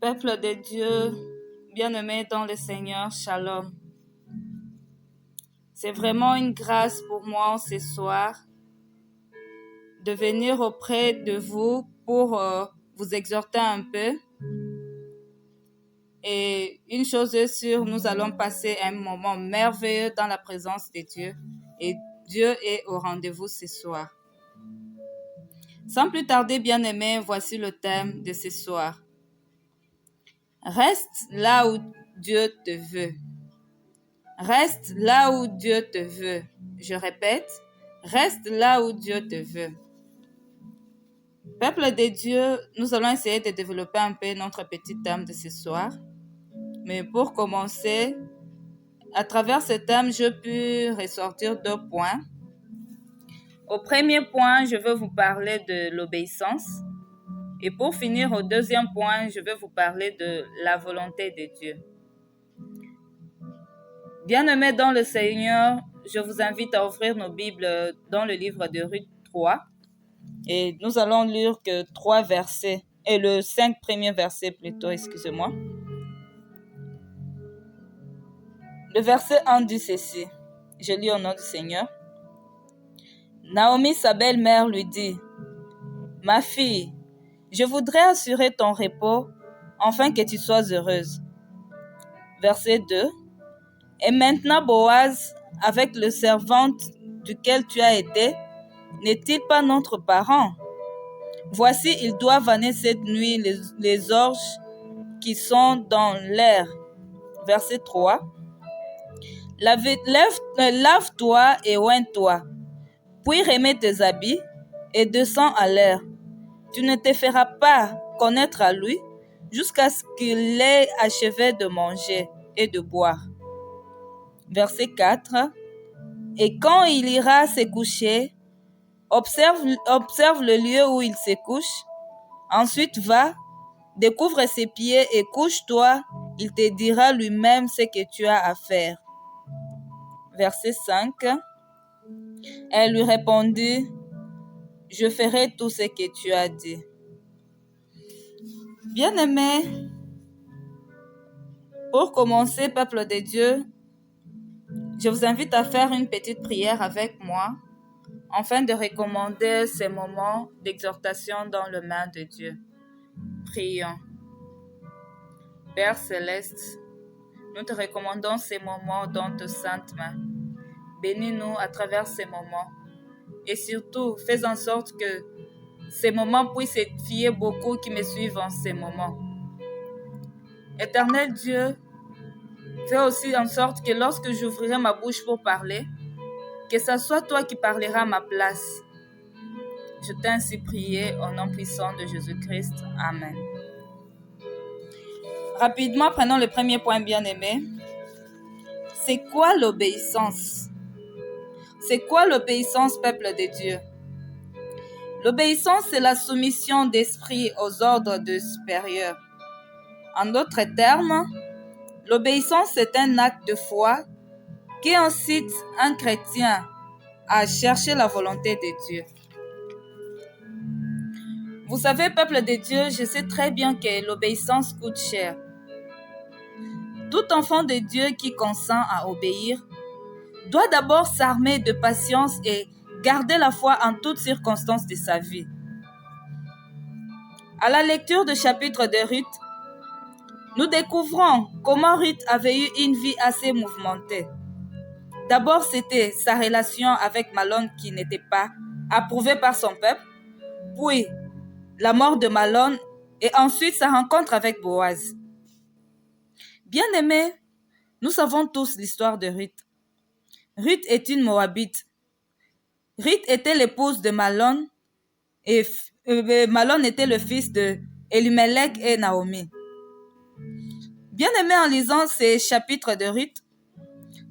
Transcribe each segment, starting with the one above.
Peuple de Dieu, bien-aimés dans le Seigneur, Shalom. C'est vraiment une grâce pour moi ce soir de venir auprès de vous pour vous exhorter un peu. Et une chose est sûre, nous allons passer un moment merveilleux dans la présence de Dieu. Et Dieu est au rendez-vous ce soir. Sans plus tarder, bien-aimés, voici le thème de ce soir. Reste là où Dieu te veut. Reste là où Dieu te veut. Je répète, reste là où Dieu te veut. Peuple de Dieu, nous allons essayer de développer un peu notre petit thème de ce soir. Mais pour commencer, à travers ce thème, je peux ressortir 2 points. Au premier point, je veux vous parler de l'obéissance. Et pour finir, au deuxième point, je vais vous parler de la volonté de Dieu. Bien-aimés dans le Seigneur, je vous invite à ouvrir nos Bibles dans le livre de Ruth 3. Et nous allons lire que 3 versets, et le 5 premiers versets plutôt, excusez-moi. Le verset 1 dit ceci. Je lis au nom du Seigneur. Naomi, sa belle-mère, lui dit, « Ma fille, je voudrais assurer ton repos, afin que tu sois heureuse. » Verset 2. Et maintenant, Boaz, avec le servant duquel tu as été, n'est-il pas notre parent? Voici, ils doivent amener cette nuit les orges qui sont dans l'air. Verset 3. Lave-toi et oigne-toi, puis remets tes habits et descends à l'air. Tu ne te feras pas connaître à lui jusqu'à ce qu'il ait achevé de manger et de boire. Verset 4. Et quand il ira se coucher, observe le lieu où il se couche. Ensuite va, découvre ses pieds et couche-toi. Il te dira lui-même ce que tu as à faire. Verset 5. Elle lui répondit, je ferai tout ce que tu as dit. Bien-aimés, pour commencer, peuple de Dieu, je vous invite à faire une petite prière avec moi, afin de recommander ces moments d'exhortation dans les mains de Dieu. Prions. Père céleste, nous te recommandons ces moments dans tes saintes mains. Bénis-nous à travers ces moments. Et surtout, fais en sorte que ces moments puissent édifier beaucoup qui me suivent en ces moments. Éternel Dieu, fais aussi en sorte que lorsque j'ouvrirai ma bouche pour parler, que ce soit toi qui parleras à ma place. Je t'ai ainsi prié au nom puissant de Jésus-Christ. Amen. Rapidement, prenons le premier point, bien-aimé. C'est quoi l'obéissance? C'est quoi l'obéissance, peuple de Dieu? L'obéissance, c'est la soumission d'esprit aux ordres de supérieurs. En d'autres termes, l'obéissance, c'est un acte de foi qui incite un chrétien à chercher la volonté de Dieu. Vous savez, peuple de Dieu, je sais très bien que l'obéissance coûte cher. Tout enfant de Dieu qui consent à obéir doit d'abord s'armer de patience et garder la foi en toutes circonstances de sa vie. À la lecture du chapitre de Ruth, nous découvrons comment Ruth avait eu une vie assez mouvementée. D'abord, c'était sa relation avec Malon qui n'était pas approuvée par son peuple, puis la mort de Malon et ensuite sa rencontre avec Boaz. Bien-aimés, nous savons tous l'histoire de Ruth. Ruth est une Moabite. Ruth était l'épouse de Malon et Malon était le fils de Elimelech et Naomi. Bien-aimés, en lisant ces chapitres de Ruth,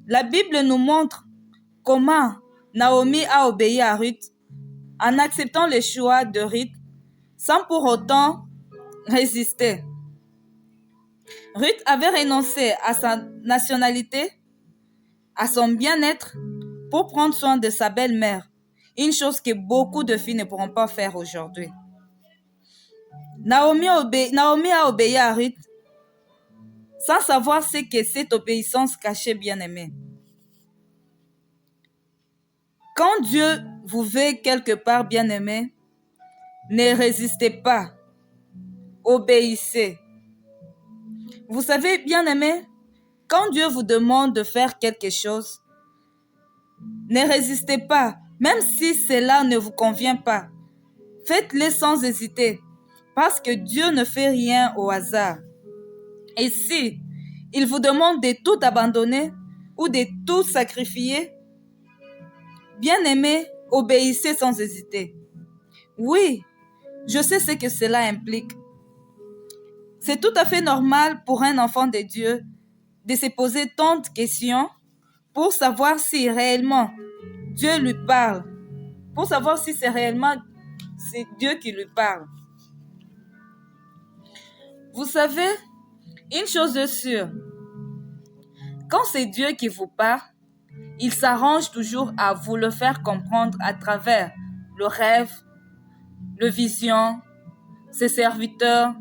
la Bible nous montre comment Naomi a obéi à Ruth en acceptant le choix de Ruth sans pour autant résister. Ruth avait renoncé à sa nationalité, à son bien-être pour prendre soin de sa belle-mère, une chose que beaucoup de filles ne pourront pas faire aujourd'hui. Naomi a obéi à Ruth sans savoir ce que cette obéissance cachait, bien-aimé. Quand Dieu vous veut quelque part, bien-aimé, ne résistez pas, obéissez. Vous savez, bien-aimé, quand Dieu vous demande de faire quelque chose, ne résistez pas, même si cela ne vous convient pas. Faites-le sans hésiter, parce que Dieu ne fait rien au hasard. Et si il vous demande de tout abandonner ou de tout sacrifier, bien-aimé, obéissez sans hésiter. Oui, je sais ce que cela implique. C'est tout à fait normal pour un enfant de Dieu de se poser tant de questions pour savoir si réellement Dieu lui parle, pour savoir si c'est réellement Dieu qui lui parle. Vous savez, une chose est sûre, quand c'est Dieu qui vous parle, il s'arrange toujours à vous le faire comprendre à travers le rêve, le vision, ses serviteurs,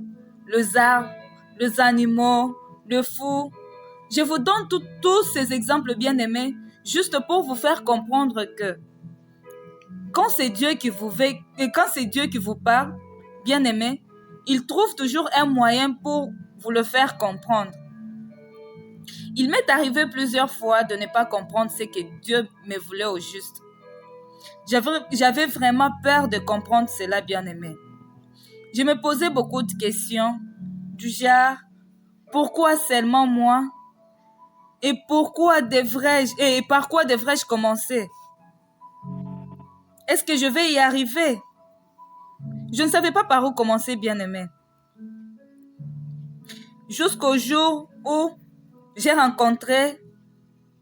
les arbres, les animaux, le fou. Je vous donne tous ces exemples bien-aimés juste pour vous faire comprendre que quand c'est Dieu qui vous veut, et quand c'est Dieu qui vous parle, bien-aimé, il trouve toujours un moyen pour vous le faire comprendre. Il m'est arrivé plusieurs fois de ne pas comprendre ce que Dieu me voulait au juste. J'avais vraiment peur de comprendre cela, bien-aimé. Je me posais beaucoup de questions, du genre, pourquoi seulement moi? Et par quoi devrais-je commencer? Est-ce que je vais y arriver? Je ne savais pas par où commencer, bien-aimé. Jusqu'au jour où j'ai rencontré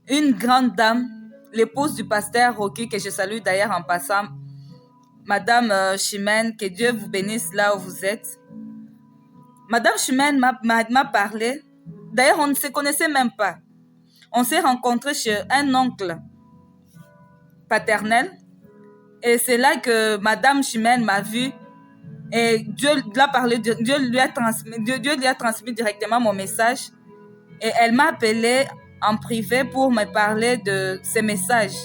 une grande dame, l'épouse du pasteur Rocky, que je salue d'ailleurs en passant, Madame Chimène, que Dieu vous bénisse là où vous êtes. Madame Chimène m'a parlé. D'ailleurs, on ne se connaissait même pas. On s'est rencontrés chez un oncle paternel. Et c'est là que Madame Chimène m'a vu. Et Dieu lui a transmis directement mon message. Et elle m'a appelé en privé pour me parler de ces messages.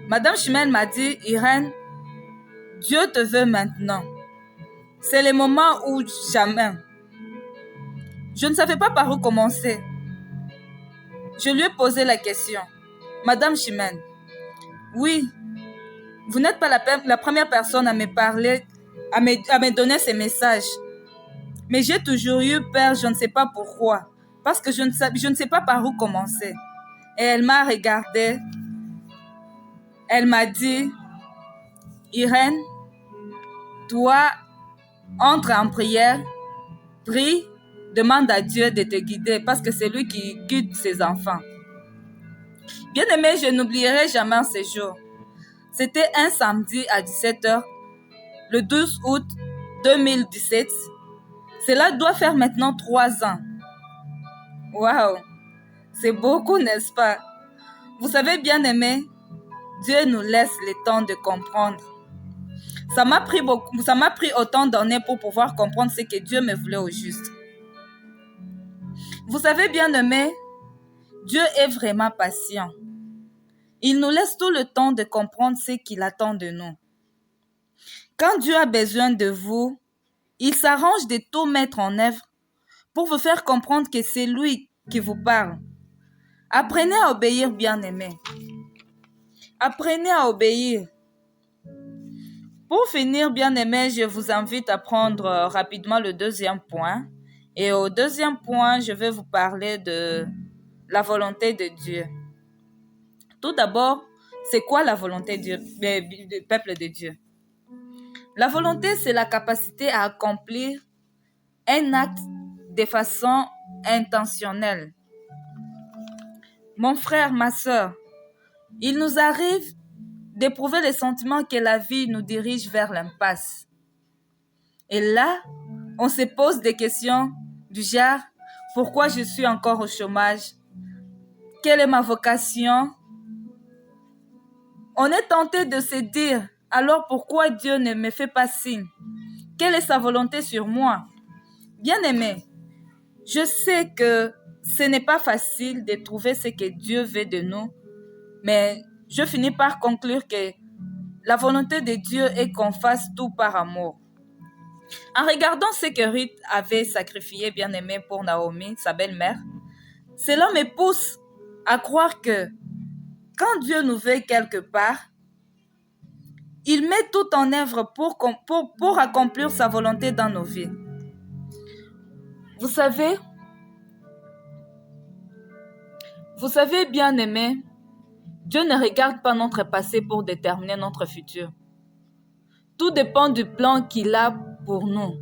Madame Chimène m'a dit, Irène, Dieu te veut maintenant. C'est le moment où jamais. Je ne savais pas par où commencer. Je lui ai posé la question. Madame Chimène, oui, vous n'êtes pas la première personne à me parler, à me donner ces messages. Mais j'ai toujours eu peur, je ne sais pas pourquoi. Parce que je ne sais pas par où commencer. Et elle m'a regardée. Elle m'a dit, Irène, toi, entre en prière, prie, demande à Dieu de te guider parce que c'est lui qui guide ses enfants. Bien-aimé, je n'oublierai jamais ce jour. C'était un samedi à 17h, le 12 août 2017. Cela doit faire maintenant 3 ans. Waouh! C'est beaucoup, n'est-ce pas? Vous savez, bien-aimé, Dieu nous laisse le temps de comprendre. Ça m'a pris autant d'années pour pouvoir comprendre ce que Dieu me voulait au juste. Vous savez, bien-aimé, Dieu est vraiment patient. Il nous laisse tout le temps de comprendre ce qu'il attend de nous. Quand Dieu a besoin de vous, il s'arrange de tout mettre en œuvre pour vous faire comprendre que c'est lui qui vous parle. Apprenez à obéir, bien-aimé. Apprenez à obéir. Pour finir, bien-aimé, je vous invite à prendre rapidement le deuxième point. Et au deuxième point, je vais vous parler de la volonté de Dieu. Tout d'abord, c'est quoi la volonté du peuple de Dieu? La volonté, c'est la capacité à accomplir un acte de façon intentionnelle. Mon frère, ma soeur, il nous arrive d'éprouver le sentiment que la vie nous dirige vers l'impasse. Et là, on se pose des questions du genre, pourquoi je suis encore au chômage? Quelle est ma vocation? On est tenté de se dire Alors pourquoi Dieu ne me fait pas signe? Quelle est sa volonté sur moi? Bien-aimé, je sais que ce n'est pas facile de trouver ce que Dieu veut de nous, mais je finis par conclure que la volonté de Dieu est qu'on fasse tout par amour. En regardant ce que Ruth avait sacrifié, bien-aimé, pour Naomi, sa belle-mère, cela me pousse à croire que quand Dieu nous veut quelque part, il met tout en œuvre pour accomplir sa volonté dans nos vies. Vous savez, bien-aimé, Dieu ne regarde pas notre passé pour déterminer notre futur. Tout dépend du plan qu'il a pour nous.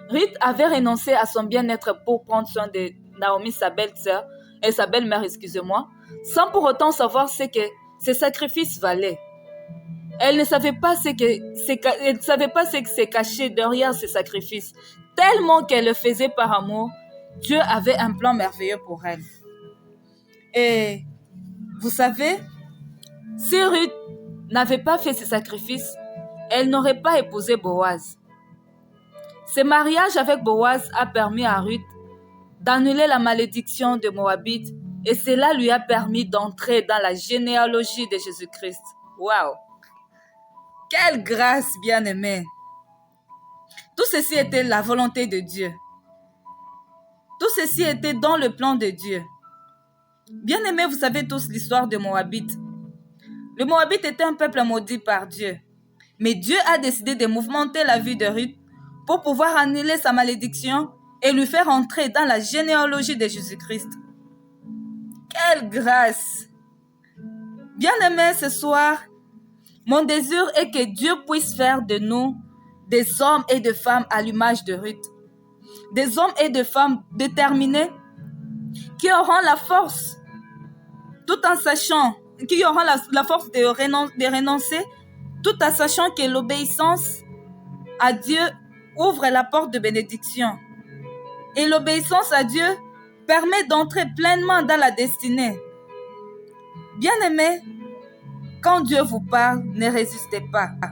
Ruth avait renoncé à son bien-être pour prendre soin de Naomi, sa belle-sœur, et sa belle-mère, sans pour autant savoir ce que ses sacrifices valaient. Elle ne savait pas ce qui se cachait derrière ces sacrifices. Tellement qu'elle le faisait par amour, Dieu avait un plan merveilleux pour elle. Et vous savez, si Ruth n'avait pas fait ces sacrifices, elle n'aurait pas épousé Boaz. Ce mariage avec Boaz a permis à Ruth d'annuler la malédiction de Moabite et cela lui a permis d'entrer dans la généalogie de Jésus-Christ. Waouh! Quelle grâce, bien-aimé! Tout ceci était la volonté de Dieu. Tout ceci était dans le plan de Dieu. Bien-aimé, vous savez tous l'histoire de Moabite. Le Moabite était un peuple maudit par Dieu. Mais Dieu a décidé de mouvementer la vie de Ruth pour pouvoir annuler sa malédiction et lui faire entrer dans la généalogie de Jésus-Christ. Quelle grâce! Bien-aimé, ce soir, mon désir est que Dieu puisse faire de nous des hommes et des femmes à l'image de Ruth. Des hommes et des femmes déterminés qui auront la force, tout en sachant, qui auront la force de renoncer, tout en sachant que l'obéissance à Dieu ouvre la porte de bénédiction. Et l'obéissance à Dieu permet d'entrer pleinement dans la destinée. Bien-aimés, quand Dieu vous parle, ne résistez pas.